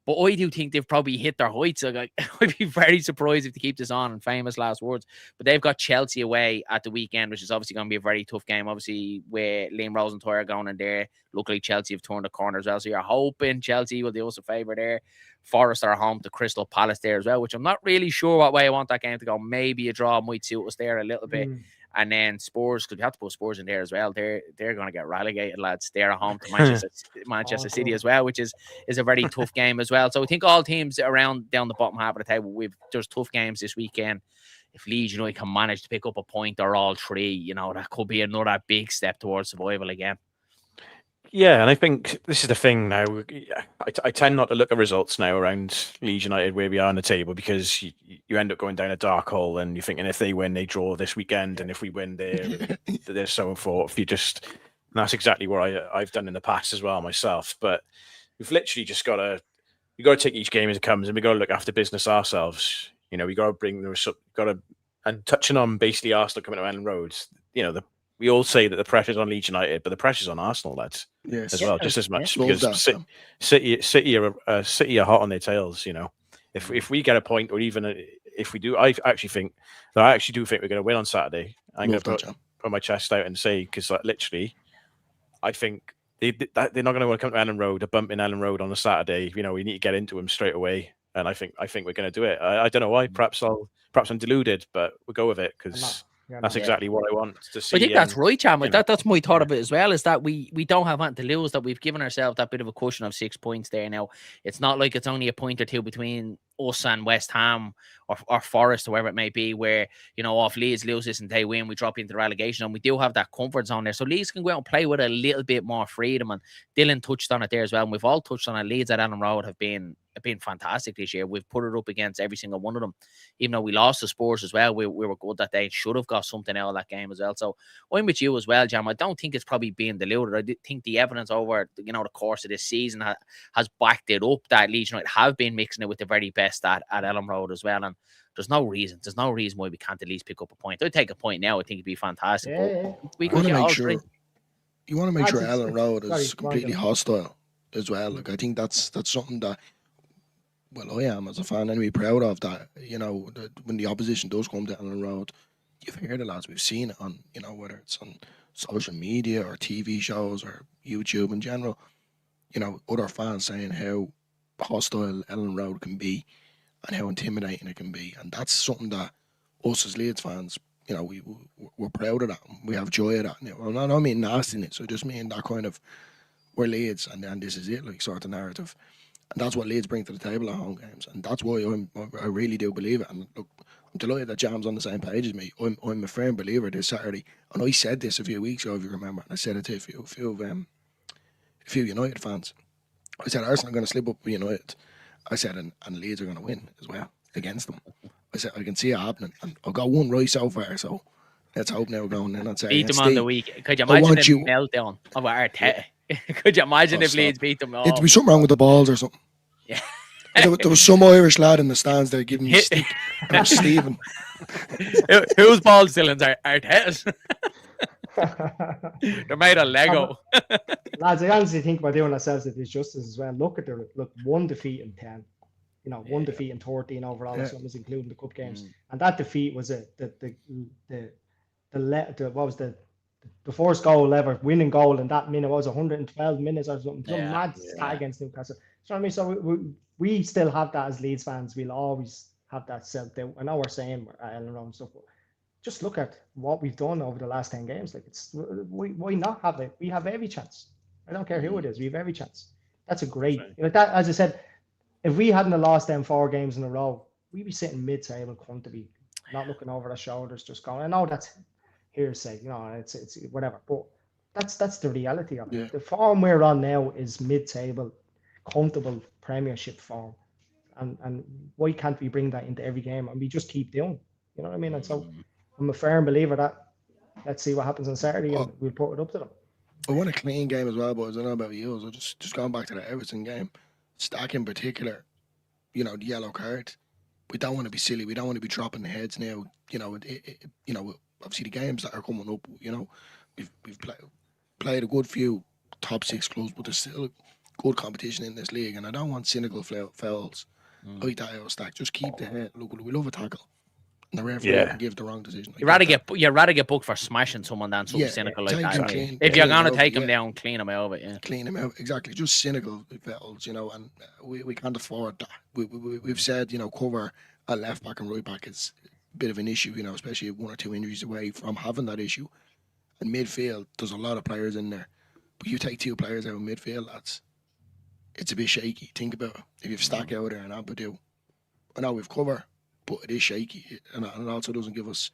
[SPEAKER 5] But I do think they've probably hit their heights. I'd be very surprised if they keep this on, and famous last words. But they've got Chelsea away at the weekend, which is obviously going to be a very tough game. Obviously, with Liam Rosenthal going in there. Luckily, Chelsea have turned the corner as well. So you're hoping Chelsea will do us a favour there. Forest are home to Crystal Palace there as well, which I'm not really sure what way I want that game to go. Maybe a draw might suit us there a little bit. And then Spurs, because we have to put Spurs in there as well. They're going to get relegated, lads. They're at home to Manchester City as well, which is a very tough game as well. So I think all teams around down the bottom half of the table, there's tough games this weekend. If Leeds United can manage to pick up a point or all three, you know, that could be another big step towards survival again.
[SPEAKER 6] Yeah, and I think this is the thing now. I tend not to look at results now around Leeds United where we are on the table, because you end up going down a dark hole, and you're thinking if they win, they draw this weekend, and if we win, they're so forth. And that's exactly what I've done in the past as well myself. But we've literally just got to take each game as it comes, and we got to look after business ourselves. You know, we got to and touching on basically Arsenal coming to Elland Road. You know, we all say that the pressure's on Leeds United, but the pressure's on Arsenal, lads, as well, just as much, because City are hot on their tails. You know, if we get a point, or even if we do, I actually do think we're going to win on Saturday. I'm going to put my chest out and say, because literally, I think they're not going to want to come to Elland Road, a bump in Elland Road on a Saturday. You know, we need to get into them straight away, and I think we're going to do it. I don't know why. Perhaps I'm deluded, but we'll go with it, because that's exactly what I want to see.
[SPEAKER 5] I think that's right, Cham. That's my thought of it as well, is that we don't have anything to lose, that we've given ourselves that bit of a cushion of 6 points there now. It's not like it's only a point or two between us and West Ham or Forest, or wherever it may be, where, you know, if Leeds lose this and they win, we drop into the relegation, and we do have that comfort zone there. So Leeds can go out and play with a little bit more freedom, and Dylan touched on it there as well, and we've all touched on it. Leeds at Elland Road have been fantastic this year. We've put it up against every single one of them. Even though we lost to Spurs as well, we were good that day. Should have got something out of that game as well. So I'm with you as well, Jam. I don't think it's probably being deluded. I think the evidence over, you know, the course of this season has backed it up, that Leeds United have been mixing it with the very best at Elland Road as well. And there's no reason why we can't at least pick up a point. I'd take a point now. I think it'd be fantastic.
[SPEAKER 7] Yeah.
[SPEAKER 8] You want to make sure Elland Road is completely hostile as well. Like, I think that's something that, well, I am as a fan, and be proud of that. You know, when the opposition does come to Elland Road, you've heard the lads, we've seen it on, you know, whether it's on social media or TV shows or YouTube in general, you know, other fans saying how hostile Elland Road can be and how intimidating it can be. And that's something that us as Leeds fans, you know, we're proud of that. We have joy of that. You know, I don't mean nastiness, so just mean that kind of, we're Leeds, and this is it, like, sort of narrative. And that's what Leeds bring to the table at home games, and that's why I really do believe it. And look, I'm delighted that Jam's on the same page as me. I'm a firm believer this Saturday, and I said this a few weeks ago, if you remember, and I said it to a few United fans. I said Arsenal are going to slip up with United. I said, and Leeds are going to win as well against them. I said, I can see it happening, and I've got one right so far, so let's hope now we're going in and say,
[SPEAKER 5] beat them on the week. Could you imagine the meltdown of Arteta? Could you imagine if Leeds beat them?
[SPEAKER 8] It'd be something wrong with the balls or something.
[SPEAKER 5] Yeah.
[SPEAKER 8] There was some Irish lad in the stands there giving me a stick. And it was Stephen.
[SPEAKER 5] Whose balls, Dylan's? Arteta's. They're made of Lego.
[SPEAKER 7] Lads, I honestly think we're doing ourselves a disjustice as well. Look at one defeat in 10. You know, one defeat in 13 overall, something including the cup games. And that defeat was the first goal ever, winning goal in that minute. Was 112 minutes or something. Some mad stat against Newcastle. So I mean, so we still have that as Leeds fans. We'll always have that self-doubt. I know we're saying we're at Elland Road and stuff, but just look at what we've done over the last 10 games. Like, why not have it? We have every chance. I don't care who it is. We have every chance. That's a great. Like that, as I said, if we hadn't lost them 4 games in a row, we'd be sitting mid-table, comfortably, not looking over our shoulders, just going. I know that's hearsay, you know, it's whatever, but that's the reality of it. Yeah. The form we're on now is mid-table, comfortable Premiership form, and why can't we bring that into every game and we just keep doing? You know what I mean? And so I'm a firm believer that let's see what happens on Saturday, and we'll put it up to them.
[SPEAKER 8] I want a clean game as well, boys. I don't know about you. So just going back to the Everton game, Stack in particular, you know, the yellow card. We don't want to be silly. We don't want to be dropping the heads now. You know, you know, obviously the games that are coming up, you know, we've played a good few top 6 clubs, but there's still good competition in this league, and I don't want cynical fouls like that out of Stack. Just keep the head. Look, we love a tackle. And the referee can give the wrong decision.
[SPEAKER 5] You'd rather get booked for smashing someone than something cynical like that. If you're gonna take him down, clean him out of it.
[SPEAKER 8] Clean him out, exactly. Just cynical fouls, you know, and we can't afford that. We've said, you know, cover a left back and right back is bit of an issue, you know, especially 1 or 2 injuries away from having that issue. And midfield, there's a lot of players in there. But you take 2 players out of midfield, lads, it's a bit shaky. Think about it. If you've Stack out there and Ampadu, I know we've cover, but it is shaky. And it also doesn't give us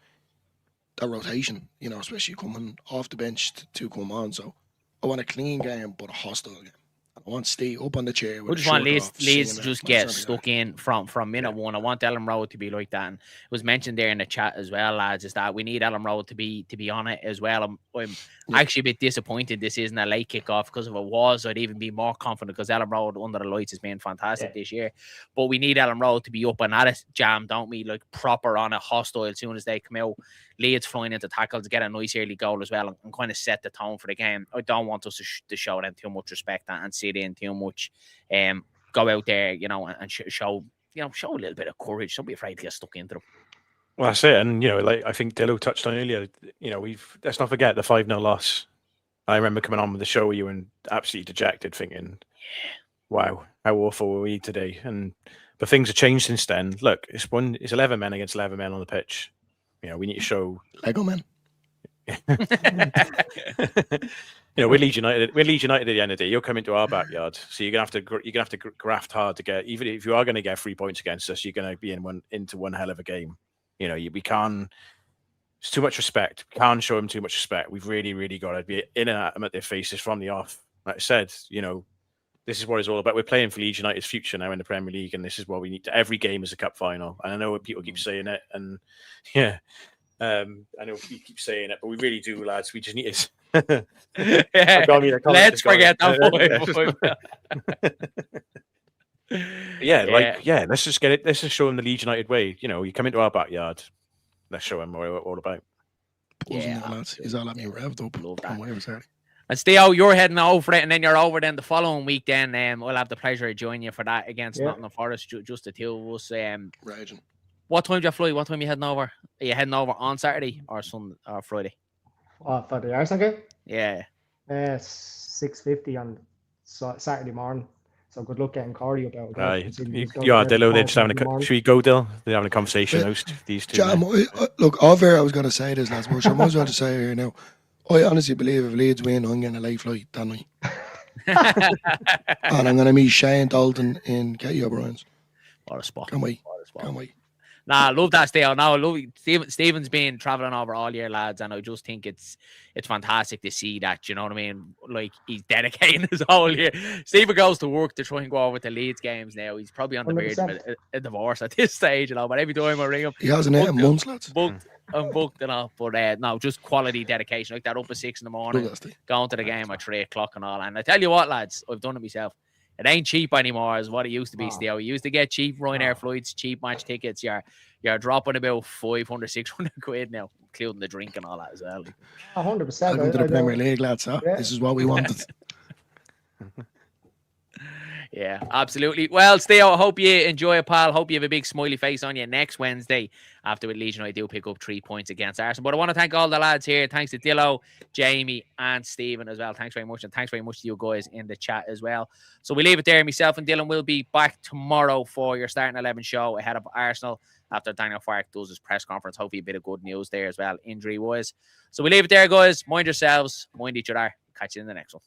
[SPEAKER 8] that rotation, you know, especially coming off the bench to come on. So I want a clean game, but a hostile game. I want to stay up on the chair.
[SPEAKER 5] We just want Leeds to just get stuck in from minute one. I want Elland Road to be like that. And it was mentioned there in the chat as well, lads, is that we need Elland Road to be on it as well. I'm actually a bit disappointed this isn't a late kickoff, because if it was, I'd even be more confident, because Elland Road under the lights has been fantastic this year. But we need Elland Road to be up and at it, jam, don't we? Like proper on a hostile as soon as they come out. Leeds flying into tackles, get a nice early goal as well, and kind of set the tone for the game. I don't want us to show them too much respect and sit in too much. Go out there, you know, and show a little bit of courage. Don't be afraid to get stuck into them.
[SPEAKER 6] Well, that's it. And, you know, like I think Dillo touched on earlier, you know, let's not forget the 5-0 loss. I remember coming on with the show with you and absolutely dejected, thinking, wow, how awful were we today? But things have changed since then. Look, it's 11 men against 11 men on the pitch. You know, we need to show
[SPEAKER 8] Lego men.
[SPEAKER 6] You know, we're Leeds United. We're Leeds United at the end of the day. You're coming to our backyard, so you're gonna have to graft hard to get. Even if you are going to get 3 points against us, you're going to be into one hell of a game. You know, we can't. It's too much respect. We can't show them too much respect. We've really got to be in and at them at their faces from the off. Like I said, you know, this is what it's all about. We're playing for Leeds United's future now in the Premier League, and this is what we need. Every game is a cup final, and I know people keep saying it, and yeah. I know we keep saying it, but we really do, lads. We just need to.
[SPEAKER 5] Let's forget that.
[SPEAKER 6] Let's just get it. Let's just show them the Leeds United way. You know, you come into our backyard. Let's show them what we're all about.
[SPEAKER 8] Lads. He's all at me revved up.
[SPEAKER 5] Love that.
[SPEAKER 8] Whatever,
[SPEAKER 5] and Theo, you're heading over it, and then you're over then the following week. Then we'll have the pleasure of joining you for that against Nottingham Forest. Just the two of us.
[SPEAKER 8] Raging.
[SPEAKER 5] What time do you fly? What time are you heading over? Are you heading over on Saturday or Sunday or Friday?
[SPEAKER 7] For the Arsenal game?
[SPEAKER 5] Yeah.
[SPEAKER 7] 6:50 on Saturday morning. So good luck getting Corey about.
[SPEAKER 6] You are Dillo. They're just having should we go, Dill? They're having a conversation. These two.
[SPEAKER 8] Look, over. I was going to say this last much. I might as well to say here now. I honestly believe if Leeds win, I'm getting a late flight that night. And I'm going to meet Shane Dalton in Katie O'Brien's.
[SPEAKER 5] What a spot.
[SPEAKER 8] Can't wait.
[SPEAKER 5] Nah, love that Theo. No, love Stephen's been travelling over all year, lads, and I just think it's fantastic to see that. You know what I mean? Like he's dedicating his whole year. Stephen goes to work to try and go over to Leeds games now. He's probably on the verge of a divorce at this stage, you know. But every time I ring him,
[SPEAKER 8] he hasn't 8 months, lads.
[SPEAKER 5] Booked and all. But no, just quality dedication like that. Up at 6 in the morning, going to the game at 3 o'clock and all. And I tell you what, lads, I've done it myself. It ain't cheap anymore as what it used to be, Steve. You used to get cheap Ryanair flights, cheap match tickets. You're dropping about 500, 600 quid now, including the drink and all that as well.
[SPEAKER 7] 100%.
[SPEAKER 8] Welcome to the Premier League, lads. Huh? Yeah. This is what we wanted.
[SPEAKER 5] Yeah, absolutely. Well, Theo, I hope you enjoy it, pal. Hope you have a big smiley face on you next Wednesday after with Leeds United do pick up 3 points against Arsenal. But I want to thank all the lads here. Thanks to Dillo, Jamie, and Stephen as well. Thanks very much. And thanks very much to you guys in the chat as well. So we leave it there. Myself and Dylan will be back tomorrow for your starting 11 show ahead of Arsenal after Daniel Farke does his press conference. Hopefully a bit of good news there as well, injury-wise. So we leave it there, guys. Mind yourselves. Mind each other. Catch you in the next one.